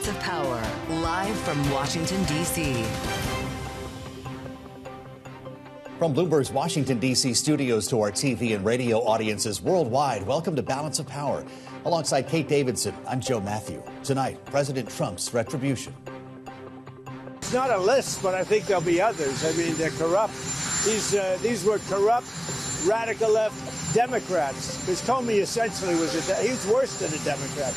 Balance of Power, live from Washington, D.C. From Bloomberg's Washington, D.C. studios to our TV and radio audiences worldwide, welcome to Balance of Power. Alongside Kate Davidson, I'm Joe Matthew. Tonight, President Trump's retribution. It's not a list, but I think there'll be others. I mean, they're corrupt. These were corrupt, radical left Democrats. Because Comey essentially he was worse than a Democrat.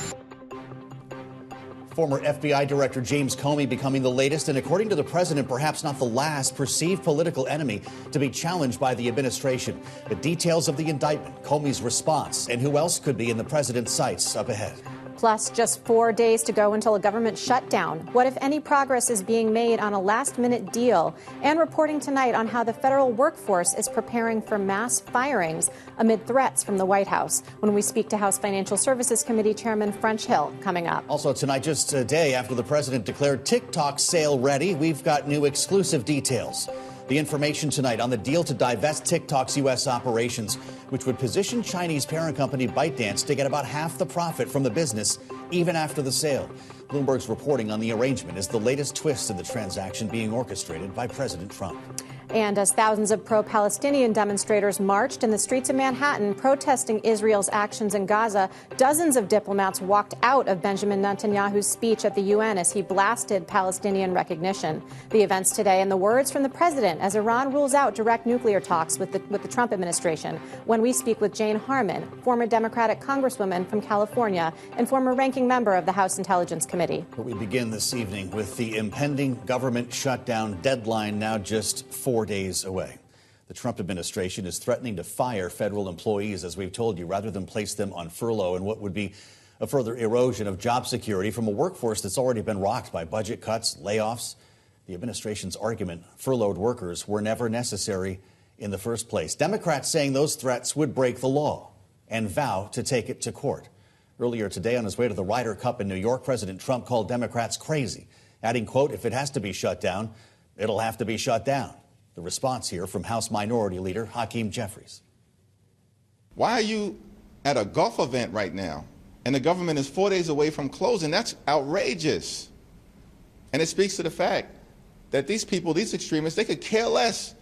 Former FBI Director James Comey becoming the latest and, according to the president, perhaps not the last perceived political enemy to be challenged by the administration. The details of the indictment, Comey's response, and who else could be in the president's sights up ahead. Plus, just 4 days to go until a government shutdown. What, if any, progress is being made on a last-minute deal? And reporting tonight on how the federal workforce is preparing for mass firings amid threats from the White House when we speak to House Financial Services Committee Chairman French Hill coming up. Also tonight, just a day after the president declared TikTok sale ready, we've got new exclusive details. The information tonight on the deal to divest TikTok's U.S. operations, which would position Chinese parent company ByteDance to get about half the profit from the business, even after the sale. Bloomberg's reporting on the arrangement is the latest twist in the transaction being orchestrated by President Trump. And as thousands of pro-Palestinian demonstrators marched in the streets of Manhattan protesting Israel's actions in Gaza, dozens of diplomats walked out of Benjamin Netanyahu's speech at the UN as he blasted Palestinian recognition. The events today and the words from the president as Iran rules out direct nuclear talks with the Trump administration. When we speak with Jeanne Harman, former Democratic congresswoman from California and former ranking member of the House Intelligence Committee. But we begin this evening with the impending government shutdown deadline now just 4 days away. The Trump administration is threatening to fire federal employees, as we've told you, rather than place them on furlough in what would be a further erosion of job security from a workforce that's already been rocked by budget cuts, layoffs. The administration's argument, furloughed workers were never necessary in the first place. Democrats saying those threats would break the law and vow to take it to court. Earlier today, on his way to the Ryder Cup in New York, President Trump called Democrats crazy, adding, quote, "If it has to be shut down, it'll have to be shut down." The response here from House Minority Leader Hakeem Jeffries. Why are you at a golf event right now and the government is 4 days away from closing? That's outrageous. And it speaks to the fact that these people, these extremists, they could care less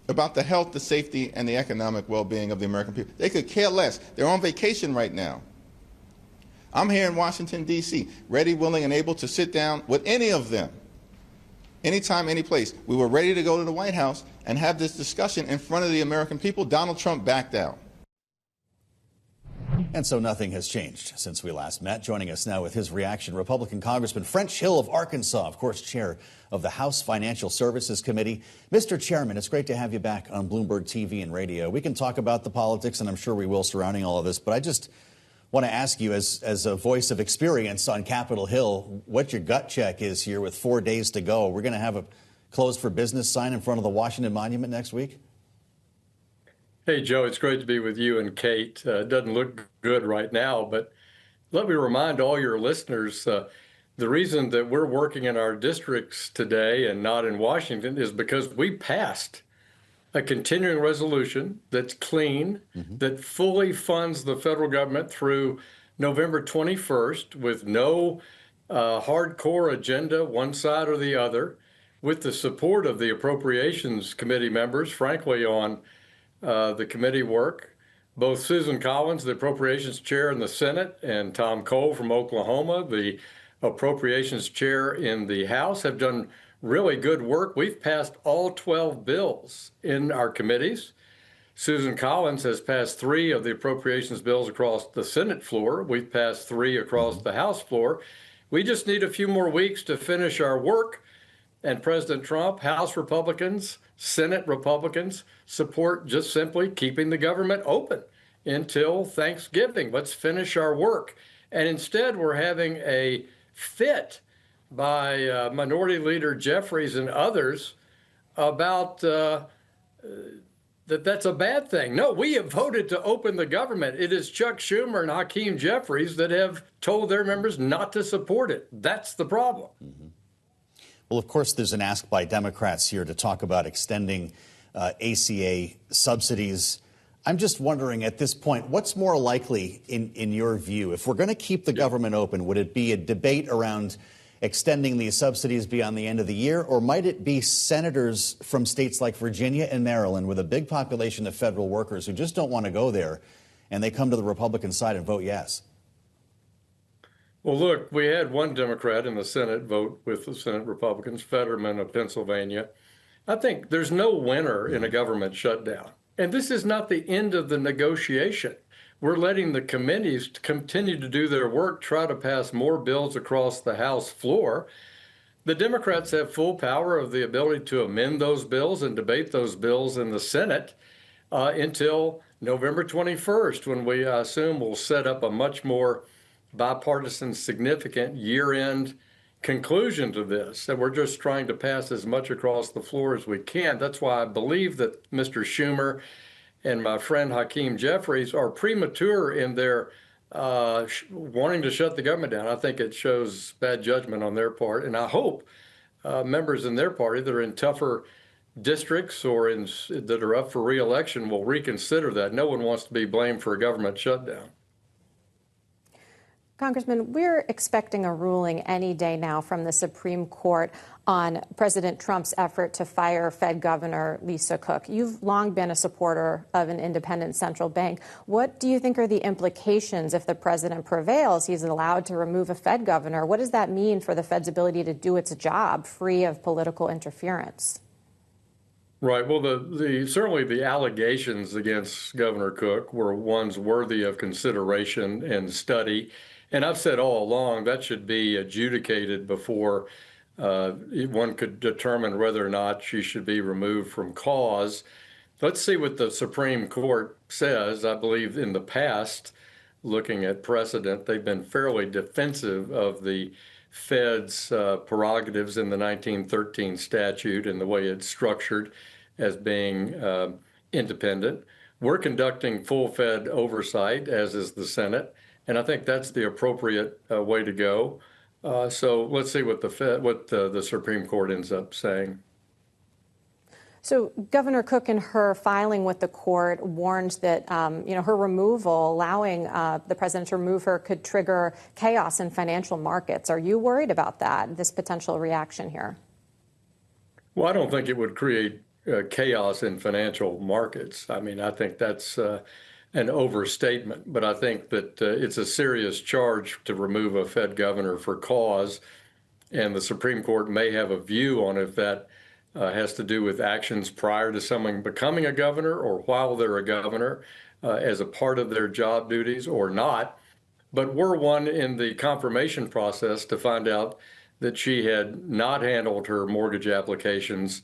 about the health, the safety, and the economic well-being of the American people. They could care less. They're on vacation right now. I'm here in Washington, D.C., ready, willing, and able to sit down with any of them. Anytime, any place. We were ready to go to the White House and have this discussion in front of the American people. Donald Trump backed out. And so nothing has changed since we last met. Joining us now with his reaction, Republican Congressman French Hill of Arkansas, of course, chair of the House Financial Services Committee. Mr. Chairman, it's great to have you back on Bloomberg TV and radio. We can talk about the politics, and I'm sure we will, surrounding all of this, but I just want to ask you, as a voice of experience on Capitol Hill, what your gut check is here with 4 days to go. We're going to have a closed for business sign in front of the Washington Monument next week? Hey, Joe, it's great to be with you and Kate. It doesn't look good right now, but let me remind all your listeners, the reason that we're working in our districts today and not in Washington is because we passed a continuing resolution that's clean, that fully funds the federal government through November 21st with no hardcore agenda, one side or the other, with the support of the Appropriations Committee members, frankly, on the committee work. Both Susan Collins, the Appropriations Chair in the Senate, and Tom Cole from Oklahoma, the Appropriations Chair in the House, have done really good work. We've passed all 12 bills in our committees. Susan Collins has passed 3 of the appropriations bills across the Senate floor. We've passed 3 across the House floor. We just need a few more weeks to finish our work. And President Trump, House Republicans, Senate Republicans support just simply keeping the government open until Thanksgiving. Let's finish our work. And instead, we're having a fit by Minority Leader Jeffries and others about that's a bad thing. No, we have voted to open the government. It is Chuck Schumer and Hakeem Jeffries that have told their members not to support it. That's the problem. Well, of course, there's an ask by Democrats here to talk about extending ACA subsidies. I'm just wondering at this point, what's more likely in your view? If we're going to keep the government open, would it be a debate around extending these subsidies beyond the end of the year? Or might it be senators from states like Virginia and Maryland with a big population of federal workers who just don't want to go there, and they come to the Republican side and vote yes? Well, look, we had one Democrat in the Senate vote with the Senate Republicans, Fetterman of Pennsylvania. I think there's no winner in a government shutdown. And this is not the end of the negotiation. We're letting the committees continue to do their work, try to pass more bills across the House floor. The Democrats have full power of the ability to amend those bills and debate those bills in the Senate until November 21st, when we assume we'll set up a much more bipartisan, significant year-end conclusion to this. And we're just trying to pass as much across the floor as we can. That's why I believe that Mr. Schumer and my friend Hakeem Jeffries are premature in their wanting to shut the government down. I think it shows bad judgment on their part. And I hope members in their party that are in tougher districts or that are up for re-election will reconsider that. No one wants to be blamed for a government shutdown. Congressman, we're expecting a ruling any day now from the Supreme Court on President Trump's effort to fire Fed Governor Lisa Cook. You've long been a supporter of an independent central bank. What do you think are the implications if the president prevails? He's allowed to remove a Fed governor. What does that mean for the Fed's ability to do its job free of political interference? Right. Well, certainly the allegations against Governor Cook were ones worthy of consideration and study. And I've said all along that should be adjudicated before one could determine whether or not she should be removed from cause. Let's see what the Supreme Court says. I believe in the past, looking at precedent, they've been fairly defensive of the Fed's prerogatives in the 1913 statute and the way it's structured as being independent. We're conducting full Fed oversight, as is the Senate. And I think that's the appropriate way to go. So let's see what the Supreme Court ends up saying. So Governor Cook, in her filing with the court, warned that her removal, allowing the president to remove her, could trigger chaos in financial markets. Are you worried about that, this potential reaction here? Well, I don't think it would create chaos in financial markets. I mean, I think that's an overstatement, but I think that it's a serious charge to remove a Fed governor for cause, and the Supreme Court may have a view on if that has to do with actions prior to someone becoming a governor or while they're a governor as a part of their job duties or not. But we're one in the confirmation process to find out that she had not handled her mortgage applications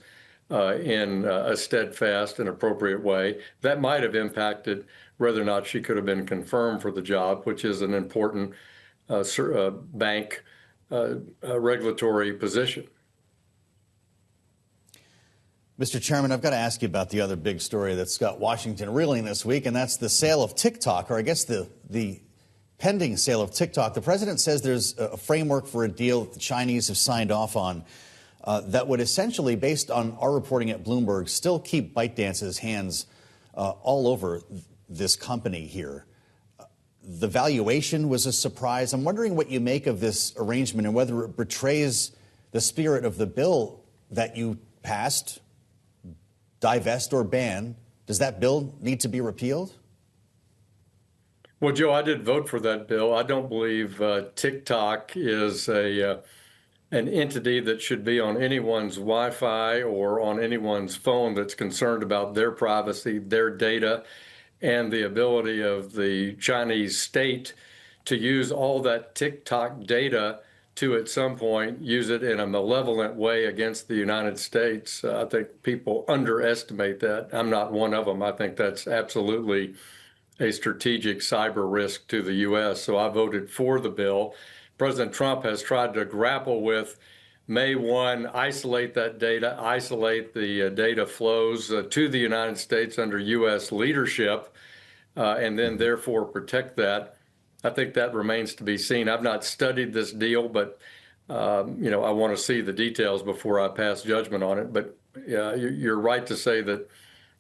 in a steadfast and appropriate way. That might have impacted whether or not she could have been confirmed for the job, which is an important bank regulatory position. Mr. Chairman, I've got to ask you about the other big story that's got Washington reeling this week, and that's the sale of TikTok, or I guess the pending sale of TikTok. The president says there's a framework for a deal that the Chinese have signed off on that would essentially, based on our reporting at Bloomberg, still keep ByteDance's hands all over this company here. The valuation was a surprise. I'm wondering what you make of this arrangement and whether it betrays the spirit of the bill that you passed, divest or ban. Does that bill need to be repealed? Well, Joe, I did vote for that bill. I don't believe TikTok is an entity that should be on anyone's Wi-Fi or on anyone's phone that's concerned about their privacy, their data, and the ability of the Chinese state to use all that TikTok data to, at some point, use it in a malevolent way against the United States. I think people underestimate that. I'm not one of them. I think that's absolutely a strategic cyber risk to the U.S. So I voted for the bill. President Trump has tried to grapple with, May 1, isolate that data, isolate the data flows to the United States under U.S. leadership, and then therefore protect that. I think that remains to be seen. I've not studied this deal, but I want to see the details before I pass judgment on it. But you're right to say that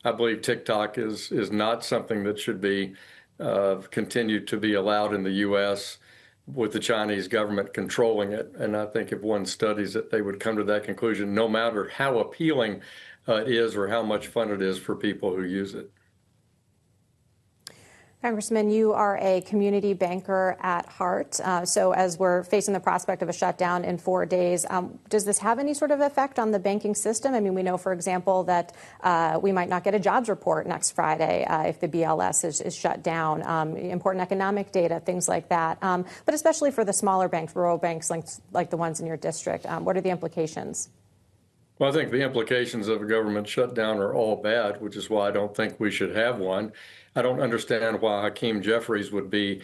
I believe TikTok is not something that should be continued to be allowed in the U.S. with the Chinese government controlling it. And I think if one studies it, they would come to that conclusion, no matter how appealing it is or how much fun it is for people who use it. Congressman, you are a community banker at heart. So as we're facing the prospect of a shutdown in 4 days, does this have any sort of effect on the banking system? I mean, we know, for example, that we might not get a jobs report next Friday if the BLS is shut down, important economic data, things like that. But especially for the smaller banks, rural banks like the ones in your district, what are the implications? Well, I think the implications of a government shutdown are all bad, which is why I don't think we should have one. I don't understand why Hakeem Jeffries would be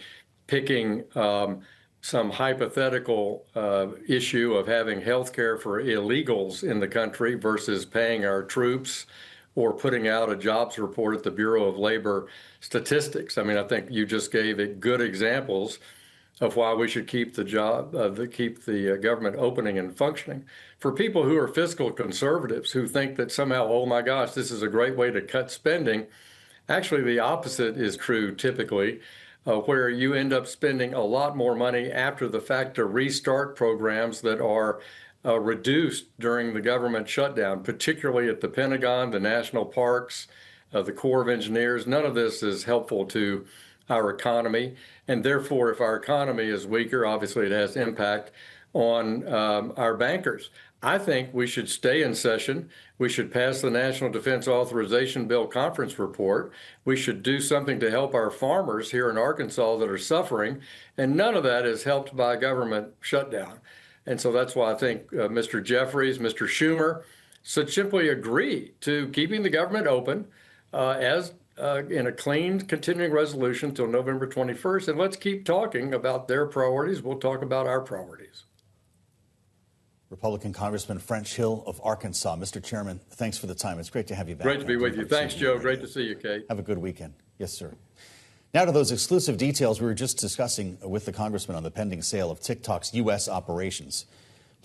picking some hypothetical issue of having health care for illegals in the country versus paying our troops or putting out a jobs report at the Bureau of Labor Statistics. I mean, I think you just gave it good examples of why we should keep the government opening and functioning. For people who are fiscal conservatives who think that somehow, oh my gosh, this is a great way to cut spending, actually the opposite is true typically, where you end up spending a lot more money after the fact to restart programs that are reduced during the government shutdown, particularly at the Pentagon, the national parks, the Corps of Engineers. None of this is helpful to our economy. And therefore, if our economy is weaker, obviously it has impact on our bankers. I think we should stay in session. We should pass the National Defense Authorization Bill conference report. We should do something to help our farmers here in Arkansas that are suffering. And none of that is helped by a government shutdown. And so that's why I think Mr. Jeffries, Mr. Schumer should simply agree to keeping the government open in a clean continuing resolution till November 21st. And let's keep talking about their priorities. We'll talk about our priorities. Republican Congressman French Hill of Arkansas. Mr. Chairman, thanks for the time. It's great to have you back. Great to be with you. Thanks, Joe. Great to see you, Kate. Have a good weekend. Yes, sir. Now to those exclusive details we were just discussing with the congressman on the pending sale of TikTok's U.S. operations.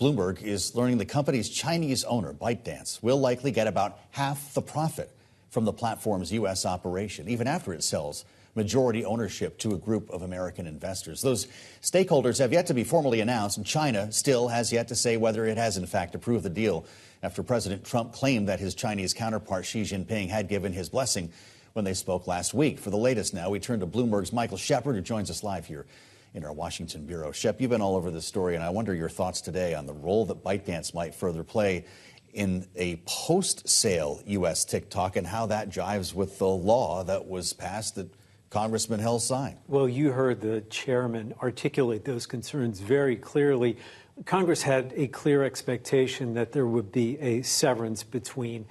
Bloomberg is learning the company's Chinese owner, ByteDance, will likely get about half the profit from the platform's U.S. operation, even after it sells majority ownership to a group of American investors. Those stakeholders have yet to be formally announced, and China still has yet to say whether it has in fact approved the deal after President Trump claimed that his Chinese counterpart Xi Jinping had given his blessing when they spoke last week. For the latest now, we turn to Bloomberg's Michael Shepard, who joins us live here in our Washington bureau. Shep, you've been all over this story, and I wonder your thoughts today on the role that ByteDance might further play in a post-sale U.S. TikTok and how that jives with the law that was passed that Congressman Hill signed. Well, you heard the chairman articulate those concerns very clearly. Congress had a clear expectation that there would be a severance between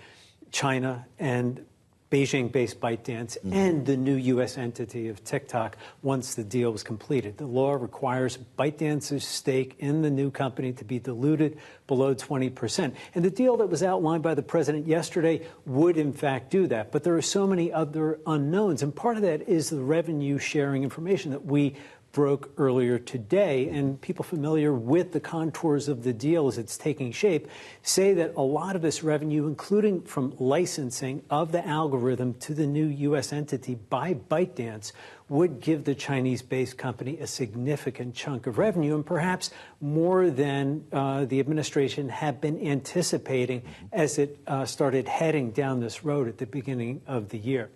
China and Beijing-based ByteDance and the new U.S. entity of TikTok once the deal was completed. The law requires ByteDance's stake in the new company to be diluted below 20%. And the deal that was outlined by the president yesterday would, in fact, do that. But there are so many other unknowns. And part of that is the revenue sharing information that we broke earlier today, and people familiar with the contours of the deal as it's taking shape say that a lot of this revenue, including from licensing of the algorithm to the new U.S. entity by ByteDance, would give the Chinese-based company a significant chunk of revenue, and perhaps more than the administration had been anticipating as it started heading down this road at the beginning of the year.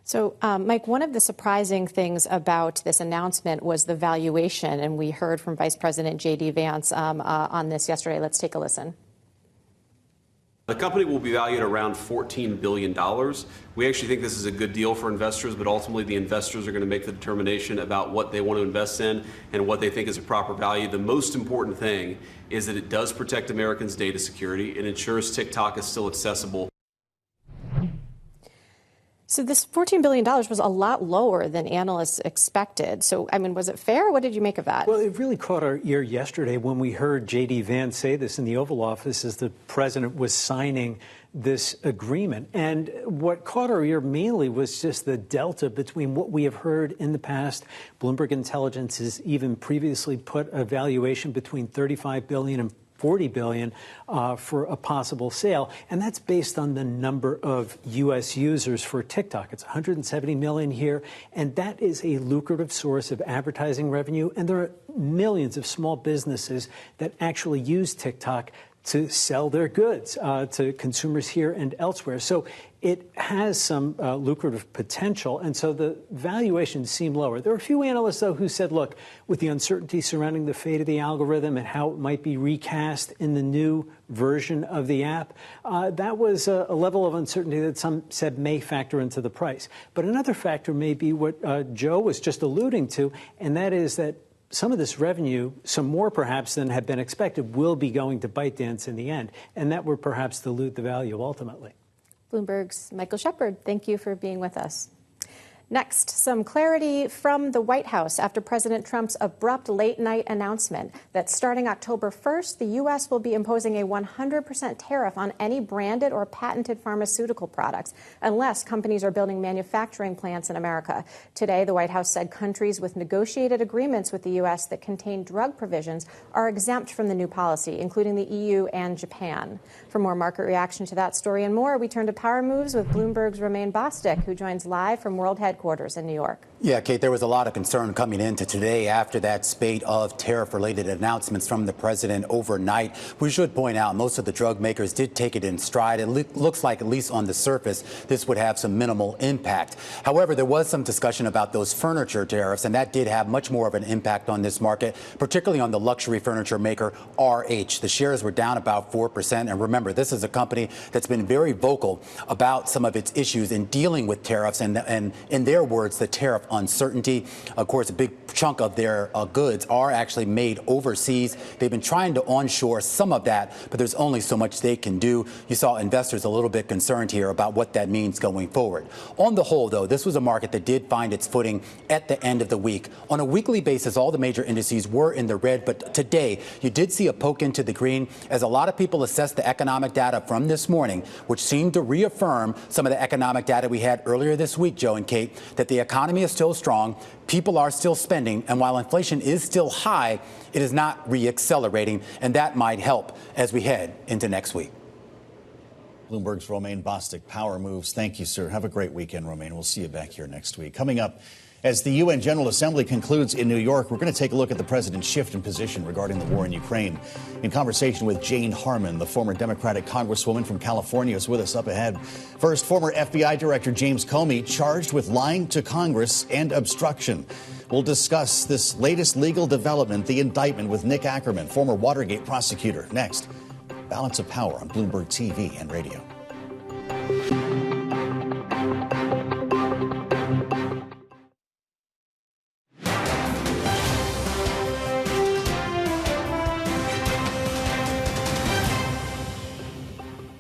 So, Mike, one of the surprising things about this announcement was the valuation, and we heard from Vice President J.D. Vance on this yesterday. Let's take a listen. The company will be valued around $14 billion. We actually think this is a good deal for investors, but ultimately the investors are going to make the determination about what they want to invest in and what they think is a proper value. The most important thing is that it does protect Americans' data security. It ensures TikTok is still accessible. So this $14 billion was a lot lower than analysts expected. So, I mean, was it fair? What did you make of that? Well, it really caught our ear yesterday when we heard J.D. Vance say this in the Oval Office as the president was signing this agreement. And what caught our ear mainly was just the delta between what we have heard in the past. Bloomberg Intelligence has even previously put a valuation between $35 billion and $40 billion for a possible sale. And that's based on the number of U.S. users for TikTok. It's 170 million here. And that is a lucrative source of advertising revenue. And there are millions of small businesses that actually use TikTok to sell their goods to consumers here and elsewhere. So it has some lucrative potential, and so the valuations seem lower. There are a few analysts, though, who said, look, with the uncertainty surrounding the fate of the algorithm and how it might be recast in the new version of the app, that was a level of uncertainty that some said may factor into the price. But another factor may be what Joe was just alluding to, and that is that some of this revenue, some more perhaps than had been expected, will be going to ByteDance in the end, and that would perhaps dilute the value ultimately. Bloomberg's Michael Shepard, thank you for being with us. Next, some clarity from the White House after President Trump's abrupt late-night announcement that starting October 1st, the U.S. will be imposing a 100% tariff on any branded or patented pharmaceutical products, unless companies are building manufacturing plants in America. Today, the White House said countries with negotiated agreements with the U.S. that contain drug provisions are exempt from the new policy, including the EU and Japan. For more market reaction to that story and more, we turn to Power Moves with Bloomberg's Romaine Bostick, who joins live from World Headquarters in New York. Yeah, Kate, there was a lot of concern coming into today after that spate of tariff-related announcements from the president overnight. We should point out most of the drug makers did take it in stride. It looks like, at least on the surface, this would have some minimal impact. However, there was some discussion about those furniture tariffs, and that did have much more of an impact on this market, particularly on the luxury furniture maker RH. The shares were down about 4%. And remember, this is a company that's been very vocal about some of its issues in dealing with tariffs and in their words, the tariff uncertainty. Of course, a big chunk of their goods are actually made overseas. They've been trying to onshore some of that, but there's only so much they can do. You saw investors a little bit concerned here about what that means going forward. On the whole, though, this was a market that did find its footing at the end of the week. On a weekly basis, all the major indices were in the red, but today you did see a poke into the green as a lot of people assessed the economic data from this morning, which seemed to reaffirm some of the economic data we had earlier this week, Joe and Kate, that the economy is still strong, people are still spending, and while inflation is still high, it is not re-accelerating, and that might help as we head into next week. Bloomberg's Romaine Bostick, Power Moves. Thank you, sir. Have a great weekend, Romaine. We'll see you back here next week. Coming up, as the UN General Assembly concludes in New York, we're going to take a look at the president's shift in position regarding the war in Ukraine. In conversation with Jeanne Harman, the former Democratic Congresswoman from California, is with us up ahead. First, former FBI Director James Comey charged with lying to Congress and obstruction. We'll discuss this latest legal development, the indictment with Nick Akerman, former Watergate prosecutor. Next, Balance of Power on Bloomberg TV and radio.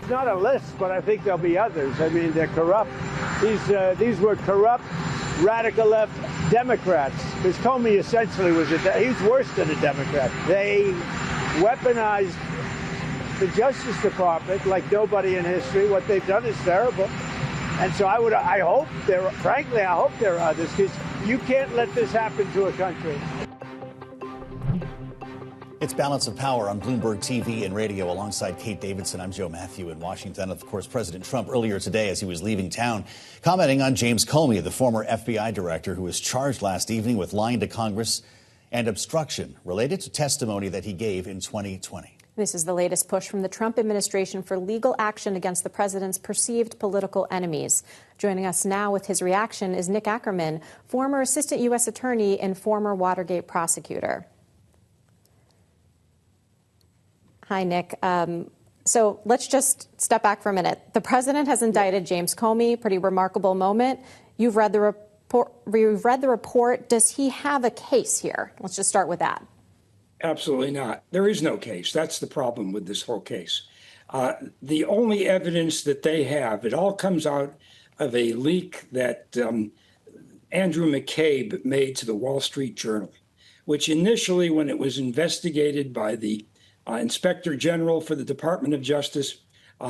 Not a list, but I think there'll be others. I mean, they're corrupt. These were corrupt, radical left Democrats. Because Comey essentially was he was worse than a Democrat. They weaponized the Justice Department like nobody in history. What they've done is terrible. And so I hope there are others, because you can't let this happen to a country. It's Balance of Power on Bloomberg TV and radio alongside Kate Davidson. I'm Joe Matthew in Washington. Of course, President Trump earlier today as he was leaving town, commenting on James Comey, the former FBI director who was charged last evening with lying to Congress and obstruction related to testimony that he gave in 2020. This is the latest push from the Trump administration for legal action against the president's perceived political enemies. Joining us now with his reaction is Nick Akerman, former assistant U.S. attorney and former Watergate prosecutor. Hi, Nick. So let's just step back for a minute. The president has indicted James Comey, pretty remarkable moment. You've read the report. Does he have a case here? Let's just start with that. Absolutely not. There is no case. That's the problem with this whole case. The only evidence that they have, it all comes out of a leak that Andrew McCabe made to the Wall Street Journal, which initially, when it was investigated by the Inspector General for the Department of Justice,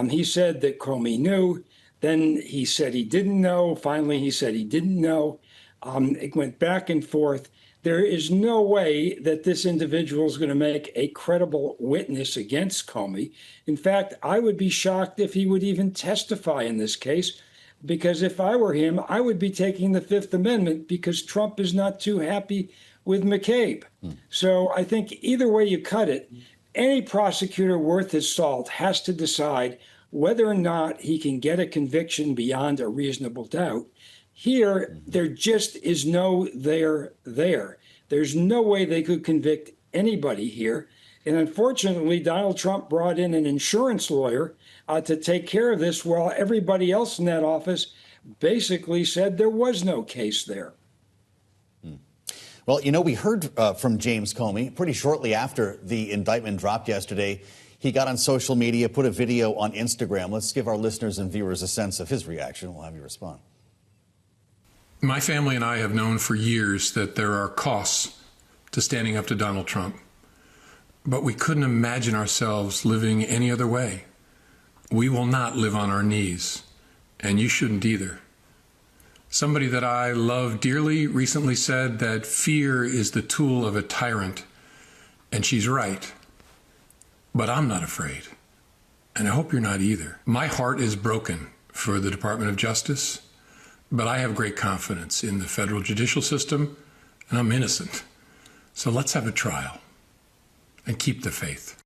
he said that Comey knew. Then he said he didn't know. Finally, he said he didn't know. It went back and forth. There is no way that this individual is going to make a credible witness against Comey. In fact, I would be shocked if he would even testify in this case, because if I were him, I would be taking the Fifth Amendment because Trump is not too happy with McCabe. So I think either way you cut it, any prosecutor worth his salt has to decide whether or not he can get a conviction beyond a reasonable doubt. Here, there just is no there. There's no way they could convict anybody here. And unfortunately, Donald Trump brought in an insurance lawyer to take care of this, while everybody else in that office basically said there was no case there. Well, you know, we heard from James Comey pretty shortly after the indictment dropped yesterday. He got on social media, put a video on Instagram. Let's give our listeners and viewers a sense of his reaction. We'll have you respond. My family and I have known for years that there are costs to standing up to Donald Trump, but we couldn't imagine ourselves living any other way. We will not live on our knees, and you shouldn't either. Somebody that I love dearly recently said that fear is the tool of a tyrant, and she's right. But I'm not afraid, and I hope you're not either. My heart is broken for the Department of Justice, but I have great confidence in the federal judicial system, and I'm innocent. So let's have a trial and keep the faith.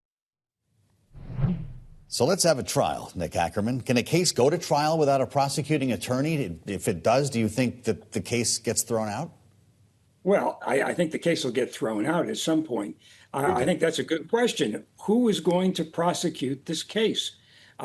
So let's have a trial, Nick Akerman. Can a case go to trial without a prosecuting attorney? If it does, do you think that the case gets thrown out? Well, I think the case will get thrown out at some point. I think that's a good question. Who is going to prosecute this case?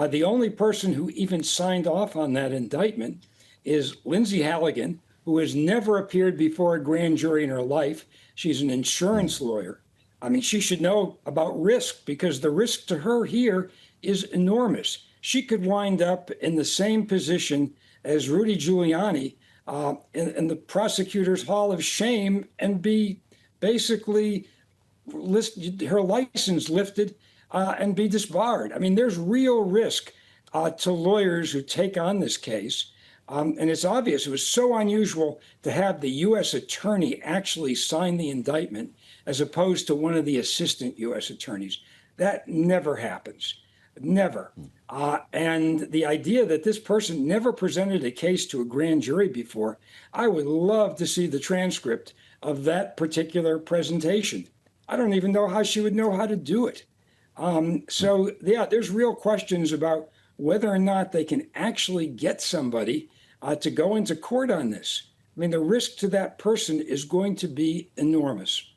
The only person who even signed off on that indictment is Lindsay Halligan, who has never appeared before a grand jury in her life. She's an insurance lawyer. I mean, she should know about risk, because the risk to her here is enormous. She could wind up in the same position as Rudy Giuliani in the prosecutor's hall of shame and be basically her license lifted and be disbarred. I mean, there's real risk to lawyers who take on this case. And it's obvious. It was so unusual to have the U.S. attorney actually sign the indictment as opposed to one of the assistant U.S. attorneys. That never happens. Never. And the idea that this person never presented a case to a grand jury before, I would love to see the transcript of that particular presentation. I don't even know how she would know how to do it. So, yeah, there's real questions about whether or not they can actually get somebody to go into court on this. I mean, the risk to that person is going to be enormous.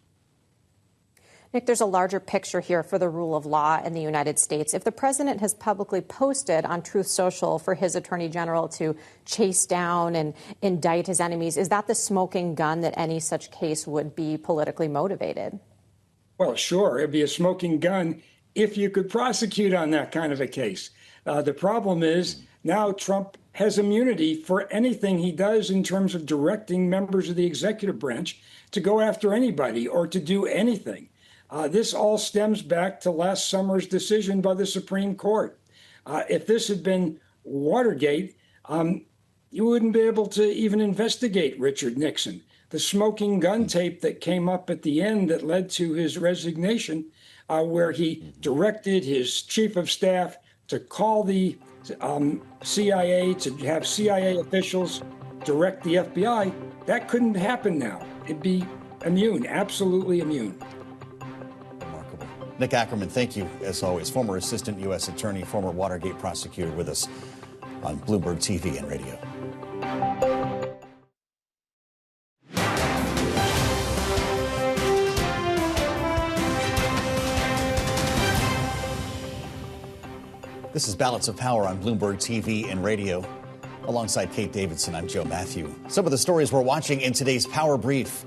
Nick, there's a larger picture here for the rule of law in the United States. If the president has publicly posted on Truth Social for his attorney general to chase down and indict his enemies, is that the smoking gun that any such case would be politically motivated? Well, sure. It'd be a smoking gun if you could prosecute on that kind of a case. The problem is now Trump has immunity for anything he does in terms of directing members of the executive branch to go after anybody or to do anything. This all stems back to last summer's decision by the Supreme Court. If this had been Watergate, you wouldn't be able to even investigate Richard Nixon. The smoking gun tape that came up at the end that led to his resignation, where he directed his chief of staff to call the CIA, to have CIA officials direct the FBI, that couldn't happen now. It'd be immune, absolutely immune. Nick Akerman, thank you, as always. Former assistant U.S. attorney, former Watergate prosecutor with us on Bloomberg TV and radio. This is Balance of Power on Bloomberg TV and radio. Alongside Kate Davidson, I'm Joe Matthew. Some of the stories we're watching in today's Power Brief.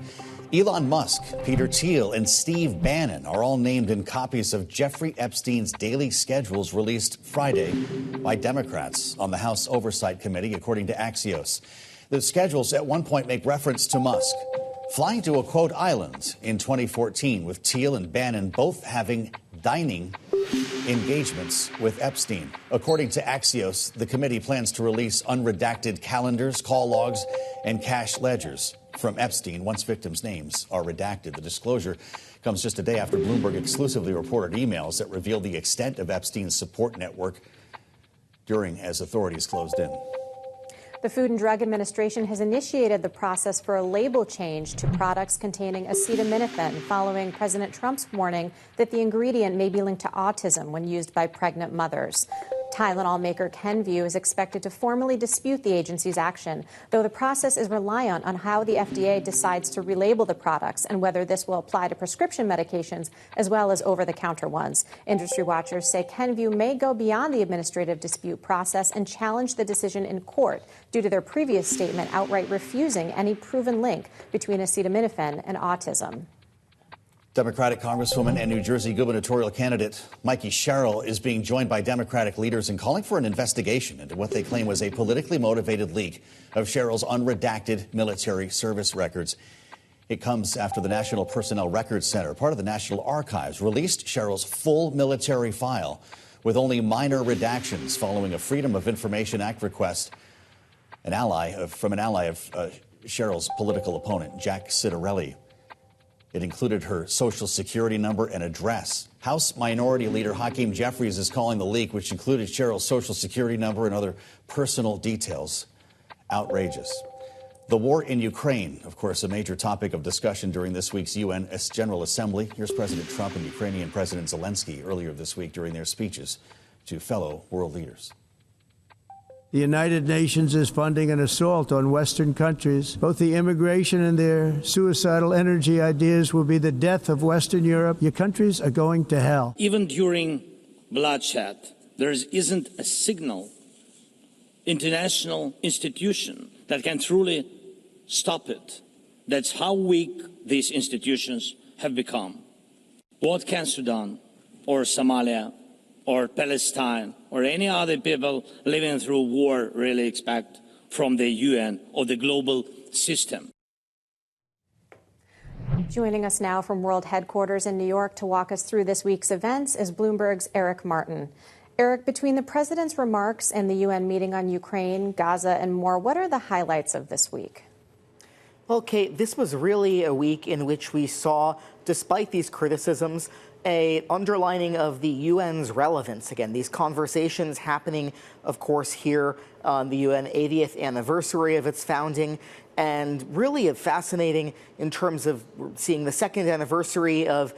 Elon Musk, Peter Thiel, and Steve Bannon are all named in copies of Jeffrey Epstein's daily schedules released Friday by Democrats on the House Oversight Committee, according to Axios. The schedules at one point make reference to Musk flying to a, quote, island in 2014, with Thiel and Bannon both having dining engagements with Epstein. According to Axios, the committee plans to release unredacted calendars, call logs, and cash ledgers. from Epstein once victims' names are redacted. The disclosure comes just a day after Bloomberg exclusively reported emails that revealed the extent of Epstein's support network as authorities closed in. The Food and Drug Administration has initiated the process for a label change to products containing acetaminophen following President Trump's warning that the ingredient may be linked to autism when used by pregnant mothers. Tylenol maker Kenvue is expected to formally dispute the agency's action, though the process is reliant on how the FDA decides to relabel the products and whether this will apply to prescription medications as well as over-the-counter ones. Industry watchers say Kenvue may go beyond the administrative dispute process and challenge the decision in court due to their previous statement outright refusing any proven link between acetaminophen and autism. Democratic Congresswoman and New Jersey gubernatorial candidate Mikey Sherrill is being joined by Democratic leaders in calling for an investigation into what they claim was a politically motivated leak of Sherrill's unredacted military service records. It comes after the National Personnel Records Center, part of the National Archives, released Sherrill's full military file with only minor redactions following a Freedom of Information Act request from an ally of Sherrill's political opponent, Jack Citarelli. It included her social security number and address. House Minority Leader Hakeem Jeffries is calling the leak, which included Sherrill's social security number and other personal details, outrageous. The war in Ukraine, of course, a major topic of discussion during this week's UN General Assembly. Here's President Trump and Ukrainian President Zelensky earlier this week during their speeches to fellow world leaders. The United Nations is funding an assault on Western countries. Both the immigration and their suicidal energy ideas will be the death of Western Europe. Your countries are going to hell. Even during bloodshed, there isn't a single international institution that can truly stop it. That's how weak these institutions have become. What can Sudan or Somalia or Palestine or any other people living through war really expect from the UN or the global system? Joining us now from World Headquarters in New York to walk us through this week's events is Bloomberg's Eric Martin. Eric, between the president's remarks and the UN meeting on Ukraine, Gaza, and more, what are the highlights of this week? Well, Kate, this was really a week in which we saw, despite these criticisms, a underlining of the UN's relevance. Again, these conversations happening, of course, here on the UN 80th anniversary of its founding, and really fascinating in terms of seeing the second anniversary of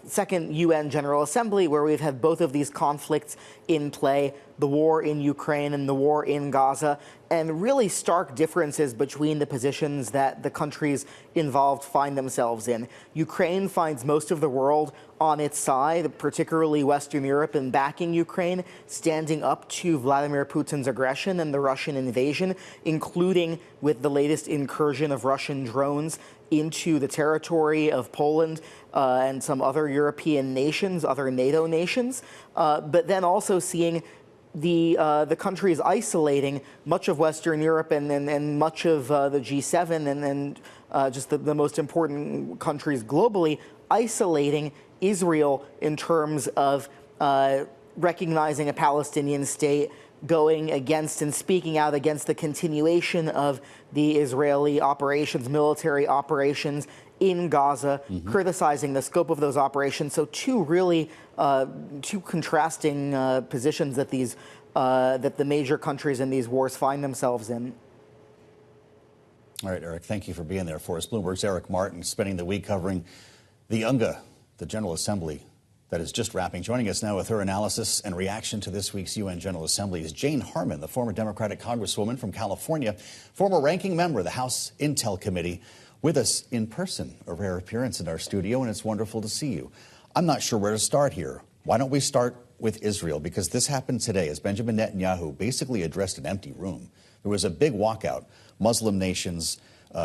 second UN General Assembly, where we've had both of these conflicts in play, the war in Ukraine and the war in Gaza, and really stark differences between the positions that the countries involved find themselves in. Ukraine finds most of the world on its side, particularly Western Europe, in backing Ukraine, standing up to Vladimir Putin's aggression and the Russian invasion, including with the latest incursion of Russian drones into the territory of Poland and some other European nations, other NATO nations, but then also seeing the countries isolating much of Western Europe and much of the G7 and just the most important countries globally, isolating Israel in terms of recognizing a Palestinian state, going against and speaking out against the continuation of the Israeli operations, military operations in Gaza, criticizing the scope of those operations. So two contrasting positions that that the major countries in these wars find themselves in. All right, Eric, thank you for being there for us. Bloomberg's Eric Martin spending the week covering the UNGA, the General Assembly that is just wrapping. Joining us now with her analysis and reaction to this week's UN General Assembly is Jeanne Harman, the former Democratic Congresswoman from California, former ranking member of the House Intel Committee, with us in person. A rare appearance in our studio, and it's wonderful to see you. I'm not sure where to start here. Why don't we start with Israel? Because this happened today as Benjamin Netanyahu basically addressed an empty room. There was a big walkout. Muslim nations,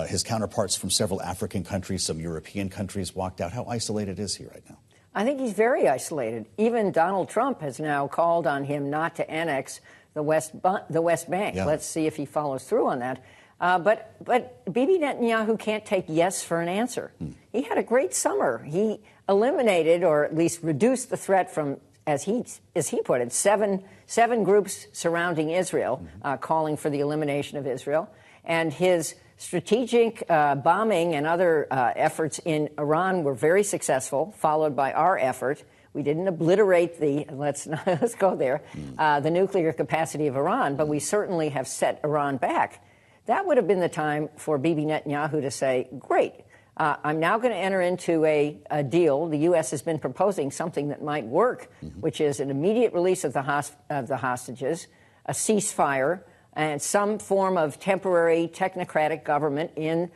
his counterparts from several African countries, some European countries walked out. How isolated is he right now? I think he's very isolated. Even Donald Trump has now called on him not to annex the West Bank. Yeah. Let's see if he follows through on that. But Bibi Netanyahu can't take yes for an answer. He had a great summer. He eliminated, or at least reduced, the threat from, as he put it, seven groups surrounding Israel, calling for the elimination of Israel. And his Strategic bombing and other efforts in Iran were very successful, followed by our effort. We didn't obliterate let's go there, the nuclear capacity of Iran, but we certainly have set Iran back. That would have been the time for Bibi Netanyahu to say, great, I'm now going to enter into a deal. The U.S. has been proposing something that might work, which is an immediate release of the hostages, a ceasefire, and some form of temporary technocratic government in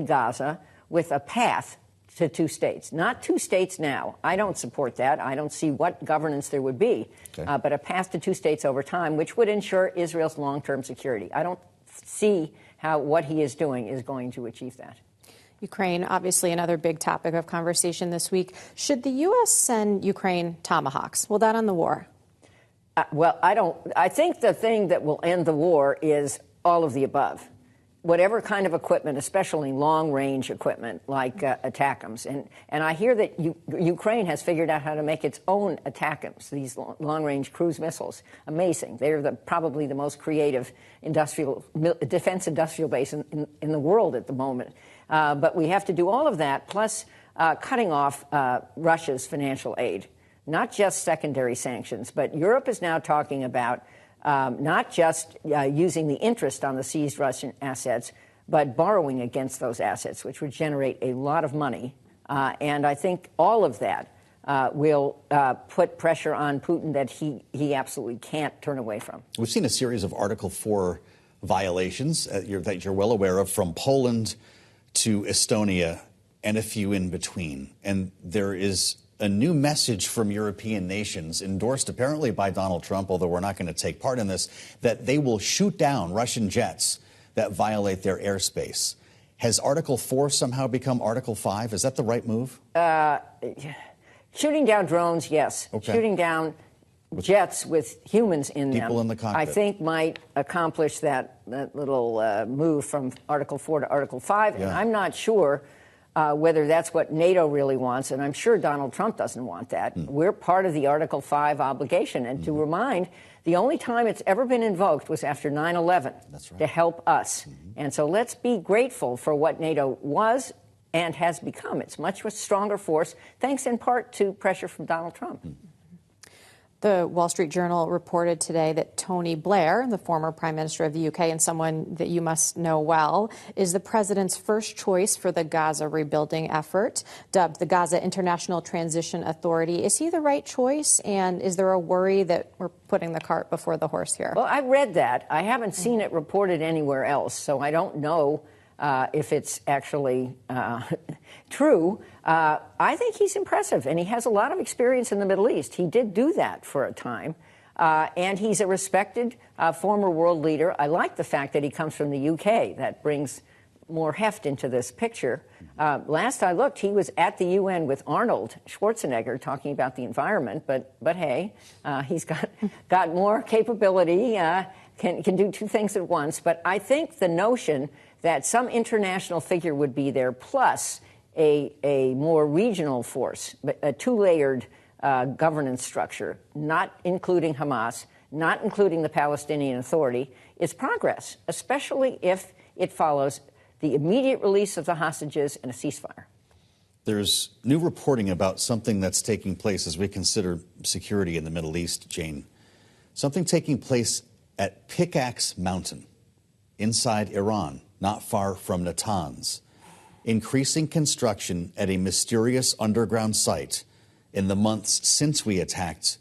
Gaza with a path to two states. Not two states now. I don't support that. I don't see what governance there would be, but a path to two states over time, which would ensure Israel's long-term security. I don't see how what he is doing is going to achieve that. Ukraine, obviously another big topic of conversation this week. Should the U.S. send Ukraine Tomahawks? Will that end the war? Well, I think the thing that will end the war is all of the above. Whatever kind of equipment, especially long-range equipment like ATACMS. And I hear that Ukraine has figured out how to make its own ATACMS, these long-range cruise missiles. Amazing. They're probably the most creative defense industrial base in the world at the moment. But we have to do all of that, plus cutting off Russia's financial aid. Not just secondary sanctions, but Europe is now talking about not just using the interest on the seized Russian assets, but borrowing against those assets, which would generate a lot of money. And I think all of that will put pressure on Putin that he absolutely can't turn away from. We've seen a series of Article 4 violations that you're well aware of, from Poland to Estonia and a few in between. And there is a new message from European nations, endorsed apparently by Donald Trump, although we're not going to take part in this, that they will shoot down Russian jets that violate their airspace. Has Article 4 somehow become Article 5? Is that the right move? Shooting down drones, yes. Okay. Shooting down jets with humans in them, people in the cockpit, I think might accomplish that little move from Article 4 to Article 5. Yeah. And I'm not sure whether that's what NATO really wants, and I'm sure Donald Trump doesn't want that. We're part of the Article 5 obligation. And to remind, the only time it's ever been invoked was after 9/11 to help us. And so let's be grateful for what NATO was and has become. It's much a stronger force, thanks in part to pressure from Donald Trump. The Wall Street Journal reported today that Tony Blair, the former Prime Minister of the UK and someone that you must know well, is the president's first choice for the Gaza rebuilding effort, dubbed the Gaza International Transition Authority. Is he the right choice? And is there a worry that we're putting the cart before the horse here? Well, I read that. I haven't seen it reported anywhere else, so I don't know if it's actually true. I think he's impressive, and he has a lot of experience in the Middle East. He did do that for a time, and he's a respected former world leader. I like the fact that he comes from the UK. That brings more heft into this picture. Last I looked, he was at the UN with Arnold Schwarzenegger talking about the environment, but hey, he's got more capability, can do two things at once. But I think the notion that some international figure would be there, plus a more regional force, a two-layered governance structure, not including Hamas, not including the Palestinian Authority, is progress, especially if it follows the immediate release of the hostages and a ceasefire. There's new reporting about something that's taking place as we consider security in the Middle East, Jane. Something taking place at Pickaxe Mountain inside Iran, not far from Natanz. Increasing construction at a mysterious underground site in the months since we attacked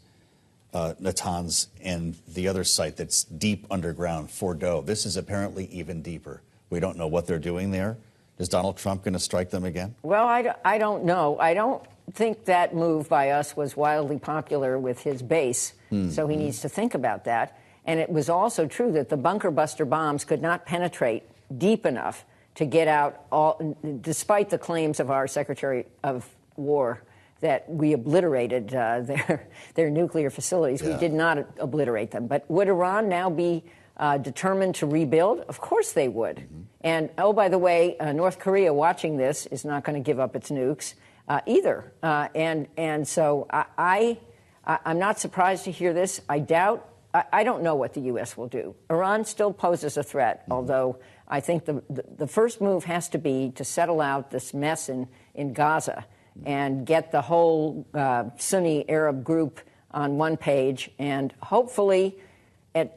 Natanz and the other site that's deep underground, Fordo. This is apparently even deeper. We don't know what they're doing there. Is Donald Trump going to strike them again? Well, I don't know. I don't think that move by us was wildly popular with his base, so he needs to think about that. And it was also true that the bunker buster bombs could not penetrate deep enough to get out, despite the claims of our Secretary of War that we obliterated their nuclear facilities. Yeah. We did not obliterate them. But would Iran now be determined to rebuild? Of course they would. And, oh, by the way, North Korea watching this is not going to give up its nukes either. And so I'm not surprised to hear this. I doubt I don't know what the U.S. will do. Iran still poses a threat, although I think the first move has to be to settle out this mess in Gaza and get the whole Sunni Arab group on one page and hopefully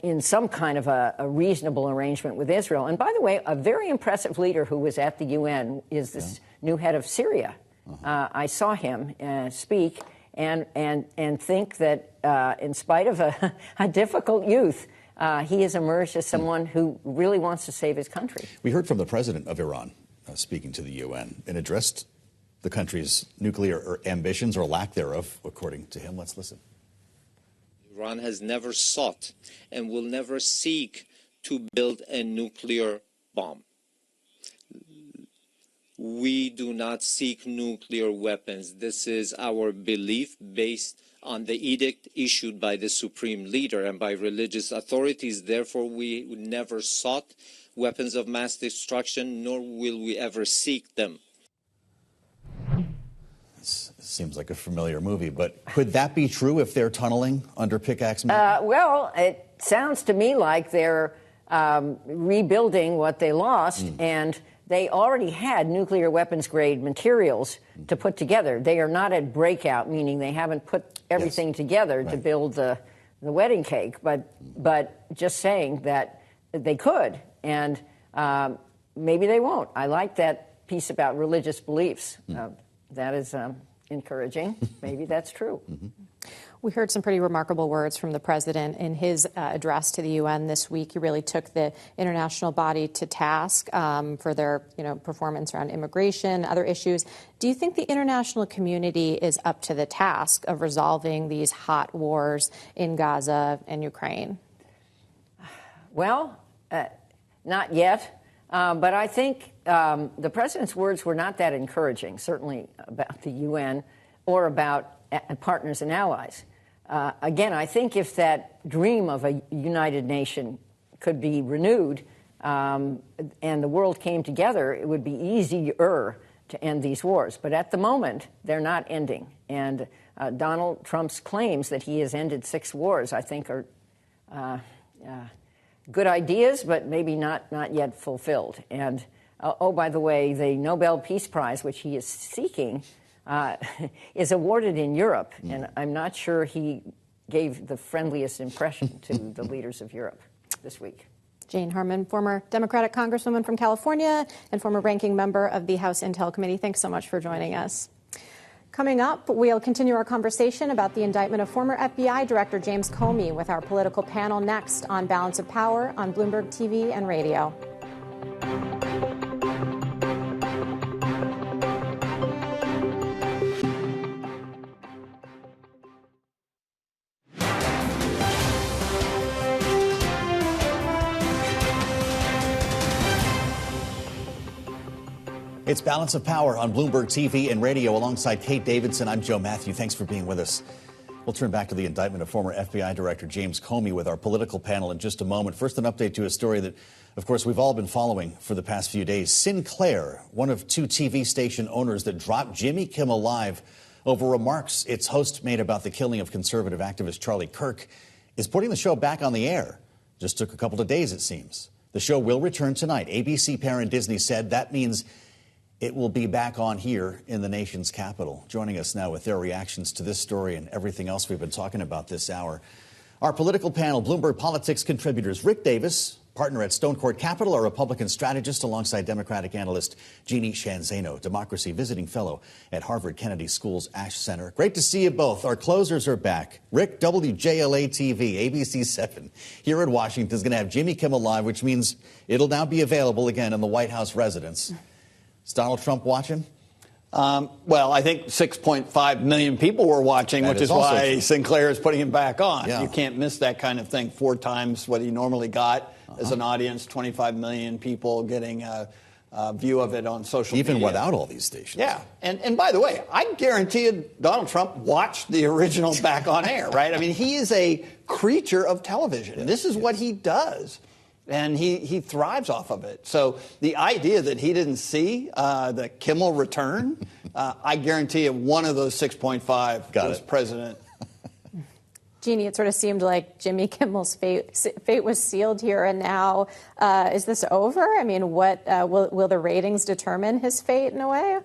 in some kind of a reasonable arrangement with Israel. And by the way, a very impressive leader who was at the UN is this new head of Syria. I saw him speak and think that in spite of a difficult youth, he has emerged as someone who really wants to save his country. We heard from the president of Iran speaking to the UN and addressed the country's nuclear ambitions or lack thereof, according to him. Let's listen. Iran has never sought and will never seek to build a nuclear bomb. We do not seek nuclear weapons. This is our belief based on the edict issued by the supreme leader and by religious authorities. Therefore, we never sought weapons of mass destruction, nor will we ever seek them. Seems like a familiar movie, but could that be true if they're tunneling under Pickaxe Mountain? Well, it sounds to me like they're rebuilding what they lost, and they already had nuclear weapons-grade materials to put together. They are not at breakout, meaning they haven't put everything together to build the wedding cake, but just saying that they could, and maybe they won't. I like that piece about religious beliefs. That is encouraging. Maybe that's true. We heard some pretty remarkable words from the president in his address to the UN this week. He really took the international body to task for their performance around immigration, other issues. Do you think the international community is up to the task of resolving these hot wars in Gaza and Ukraine? Well, not yet. But I think the president's words were not that encouraging, certainly about the UN or about partners and allies. Again, I think if that dream of a united nation could be renewed and the world came together, it would be easier to end these wars. But at the moment, they're not ending. And Donald Trump's claims that he has ended 6 wars, I think, are good ideas, but maybe not yet fulfilled. And, by the way, the Nobel Peace Prize, which he is seeking, is awarded in Europe. And I'm not sure he gave the friendliest impression to the leaders of Europe this week. Jeanne Harman, former Democratic Congresswoman from California and former ranking member of the House Intel Committee. Thanks so much for joining us. Coming up, we'll continue our conversation about the indictment of former FBI Director James Comey with our political panel next on Balance of Power on Bloomberg TV and radio. It's Balance of Power on Bloomberg TV and radio alongside Kate Davidson. I'm Joe Matthew. Thanks for being with us. We'll turn back to the indictment of former FBI Director James Comey with our political panel in just a moment. First, an update to a story that, of course, we've all been following for the past few days. Sinclair, one of 2 TV station owners that dropped Jimmy Kimmel Live over remarks its host made about the killing of conservative activist Charlie Kirk, is putting the show back on the air. Just took a couple of days, it seems. The show will return tonight. ABC parent Disney said that means it will be back on here in the nation's capital. Joining us now with their reactions to this story and everything else we've been talking about this hour, our political panel, Bloomberg Politics contributors Rick Davis, partner at Stone Court Capital, a Republican strategist, alongside Democratic analyst Jeanne Zaino, Democracy visiting fellow at Harvard Kennedy School's Ash Center. Great to see you both. Our closers are back. Rick, WJLA-TV, ABC 7 here in Washington is going to have Jimmy Kimmel Live, which means it'll now be available again in the White House residence. Is Donald Trump watching? Well, I think 6.5 million people were watching, which is why true. Sinclair is putting him back on. Yeah. You can't miss that kind of thing. 4 times what he normally got as an audience, 25 million people getting a view of it on social media. Even without all these stations. Yeah. And by the way, I guarantee you Donald Trump watched the original back on air, right? I mean, he is a creature of television. Yes, this is what he does. And he thrives off of it. So the idea that he didn't see the Kimmel return, I guarantee you one of those 6.5 was President Jeanne, it sort of seemed like Jimmy Kimmel's fate was sealed here, and now is this over? I mean, what will the ratings determine his fate in a way?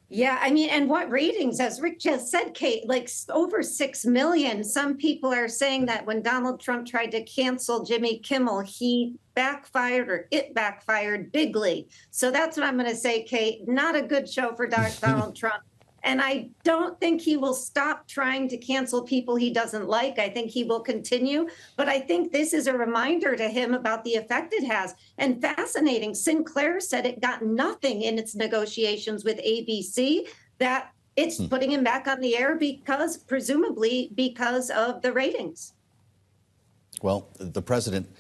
Yeah, I mean, and what ratings, as Rick just said, Kate, like over 6 million. Some people are saying that when Donald Trump tried to cancel Jimmy Kimmel, he backfired, or it backfired bigly. So that's what I'm going to say, Kate. Not a good show for Donald Trump. And I don't think he will stop trying to cancel people he doesn't like. I think he will continue. But I think this is a reminder to him about the effect it has. And fascinating, Sinclair said it got nothing in its negotiations with ABC, that it's putting him back on the air presumably because of the ratings. Well, the president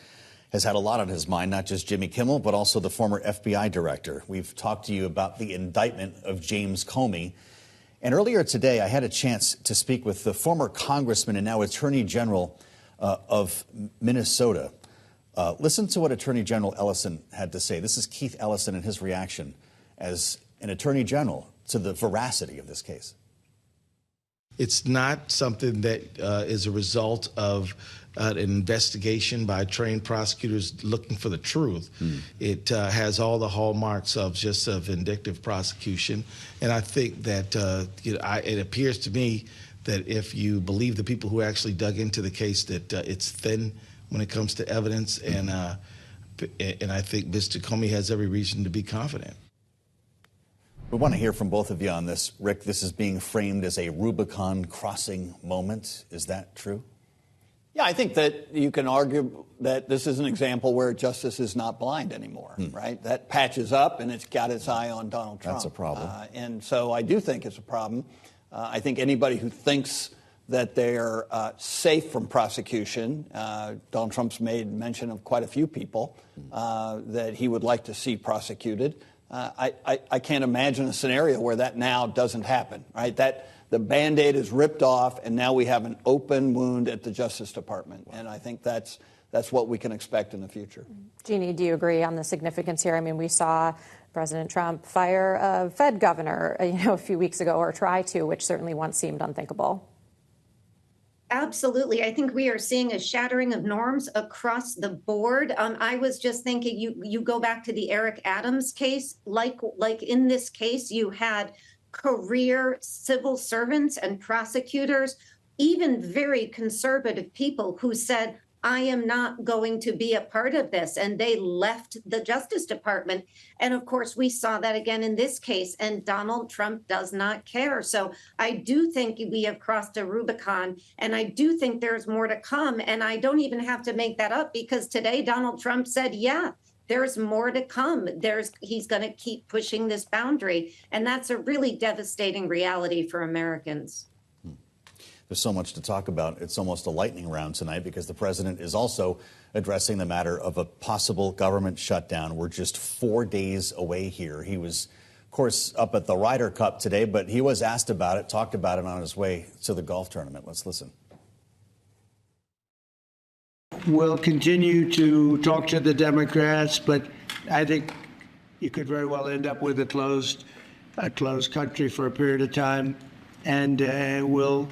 has had a lot on his mind, not just Jimmy Kimmel, but also the former FBI director. We've talked to you about the indictment of James Comey. And earlier today, I had a chance to speak with the former congressman and now Attorney General of Minnesota. Listen to what Attorney General Ellison had to say. This is Keith Ellison and his reaction as an Attorney General to the veracity of this case. It's not something that is a result of an investigation by trained prosecutors looking for the truth. It has all the hallmarks of just a vindictive prosecution. And I think that it appears to me that if you believe the people who actually dug into the case, that it's thin when it comes to evidence. And I think Mr. Comey has every reason to be confident. We want to hear from both of you on this. Rick, this is being framed as a Rubicon crossing moment. Is that true? Yeah, I think that you can argue that this is an example where justice is not blind anymore, right? That patches up and it's got its eye on Donald Trump. That's a problem. And so I do think it's a problem. I think anybody who thinks that they're safe from prosecution, Donald Trump's made mention of quite a few people that he would like to see prosecuted. I can't imagine a scenario where that now doesn't happen, right? That the Band-Aid is ripped off, and now we have an open wound at the Justice Department. And I think that's what we can expect in the future. Jeanne, do you agree on the significance here? I mean, we saw President Trump fire a Fed governor, a few weeks ago, or try to, which certainly once seemed unthinkable. Absolutely. I think we are seeing a shattering of norms across the board. I was just thinking, you go back to the Eric Adams case, like in this case, you had career civil servants and prosecutors, even very conservative people who said, I am not going to be a part of this. And they left the Justice Department. And of course, we saw that again in this case. And Donald Trump does not care. So I do think we have crossed a Rubicon. And I do think there's more to come. And I don't even have to make that up, because today Donald Trump said, yeah, there's more to come. He's going to keep pushing this boundary. And that's a really devastating reality for Americans. There's so much to talk about. It's almost a lightning round tonight, because the president is also addressing the matter of a possible government shutdown. We're just 4 days away here. He was, of course, up at the Ryder Cup today, but he was asked about it, talked about it on his way to the golf tournament. Let's listen. We'll continue to talk to the Democrats, but I think you could very well end up with a closed country for a period of time, and we'll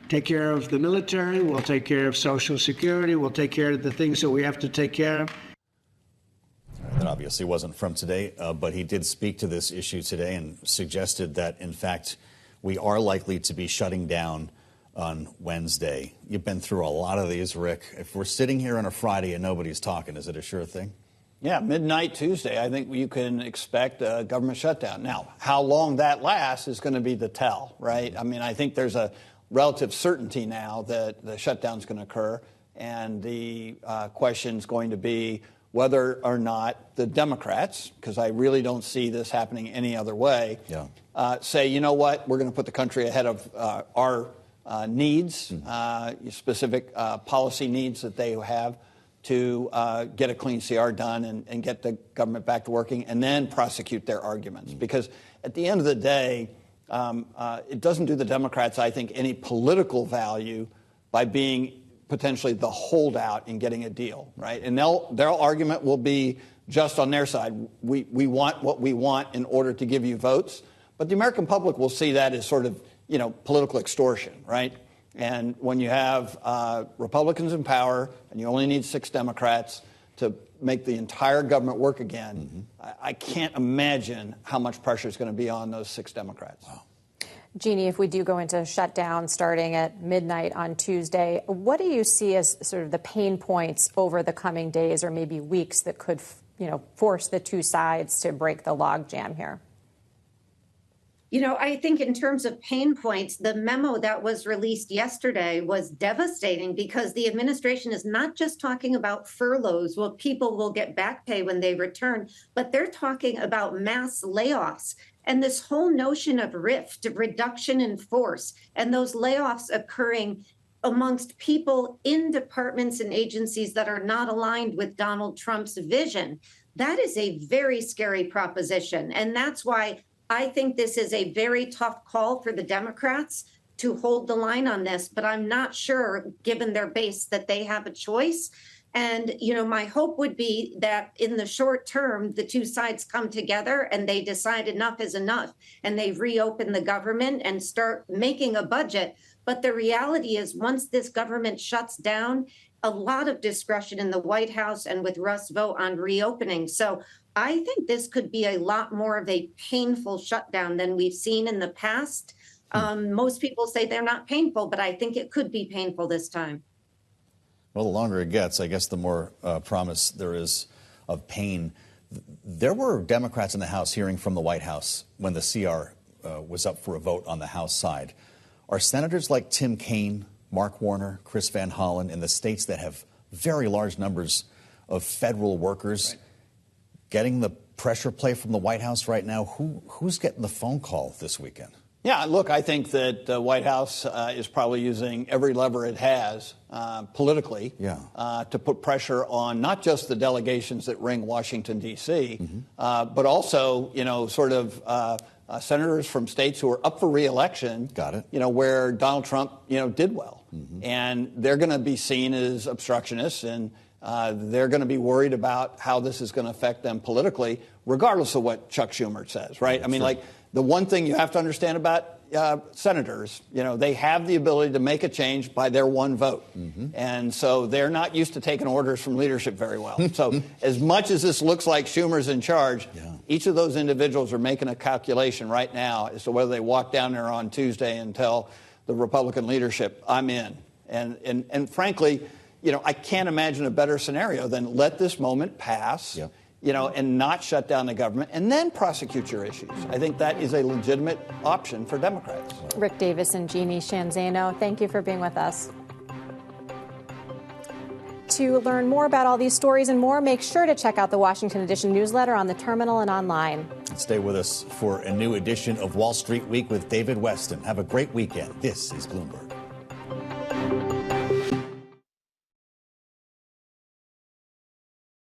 take care of the military, we'll take care of Social Security, we'll take care of the things that we have to take care of. That obviously wasn't from today, but he did speak to this issue today and suggested that, in fact, we are likely to be shutting down on Wednesday. You've been through a lot of these, Rick. If we're sitting here on a Friday and nobody's talking, is it a sure thing? Yeah, midnight Tuesday, I think you can expect a government shutdown. Now, how long that lasts is going to be the tell, right? I mean, I think there's a relative certainty now that the shutdown is going to occur, and the question is going to be whether or not the Democrats, because I really don't see this happening any other way, say, you know what, we're going to put the country ahead of our needs, specific policy needs that they have to get a clean CR done and get the government back to working, and then prosecute their arguments. Because at the end of the day, it doesn't do the Democrats, I think, any political value by being potentially the holdout in getting a deal, right? And their argument will be just on their side. We want what we want in order to give you votes. But the American public will see that as sort of, political extortion, right? And when you have Republicans in power and you only need 6 Democrats to make the entire government work again, I can't imagine how much pressure is going to be on those 6 Democrats. Wow. Jeanne, if we do go into shutdown starting at midnight on Tuesday, what do you see as sort of the pain points over the coming days or maybe weeks that could, force the two sides to break the logjam here? I think in terms of pain points, the memo that was released yesterday was devastating because the administration is not just talking about furloughs. Well, people will get back pay when they return, but they're talking about mass layoffs. And this whole notion of rift, reduction in force, and those layoffs occurring amongst people in departments and agencies that are not aligned with Donald Trump's vision, that is a very scary proposition. And that's why I think this is a very tough call for the Democrats to hold the line on this, but I'm not sure, given their base, that they have a choice. And, my hope would be that in the short term, the two sides come together and they decide enough is enough and they reopen the government and start making a budget. But the reality is once this government shuts down, a lot of discretion in the White House and with Russ vote on reopening. So I think this could be a lot more of a painful shutdown than we've seen in the past. Most people say they're not painful, but I think it could be painful this time. Well, the longer it gets, I guess the more promise there is of pain. There were Democrats in the House hearing from the White House when the CR was up for a vote on the House side. Are senators like Tim Kaine, Mark Warner, Chris Van Hollen in the states that have very large numbers of federal workers getting the pressure play from the White House right now? Who's getting the phone call this weekend? Yeah, look, I think that the White House is probably using every lever it has politically to put pressure on not just the delegations that ring Washington, D.C., but also, senators from states who are up for re-election, where Donald Trump, did well. And they're going to be seen as obstructionists, and they're going to be worried about how this is going to affect them politically, regardless of what Chuck Schumer says, right? I mean, the one thing you have to understand about senators, they have the ability to make a change by their one vote. And so they're not used to taking orders from leadership very well. So as much as this looks like Schumer's in charge, each of those individuals are making a calculation right now as to whether they walk down there on Tuesday and tell the Republican leadership, I'm in. And frankly, I can't imagine a better scenario than let this moment pass. And not shut down the government and then prosecute your issues. I think that is a legitimate option for Democrats. Rick Davis and Jeanne Zaino, thank you for being with us. To learn more about all these stories and more, make sure to check out the Washington Edition newsletter on the terminal and online. Stay with us for a new edition of Wall Street Week with David Weston. Have a great weekend. This is Bloomberg.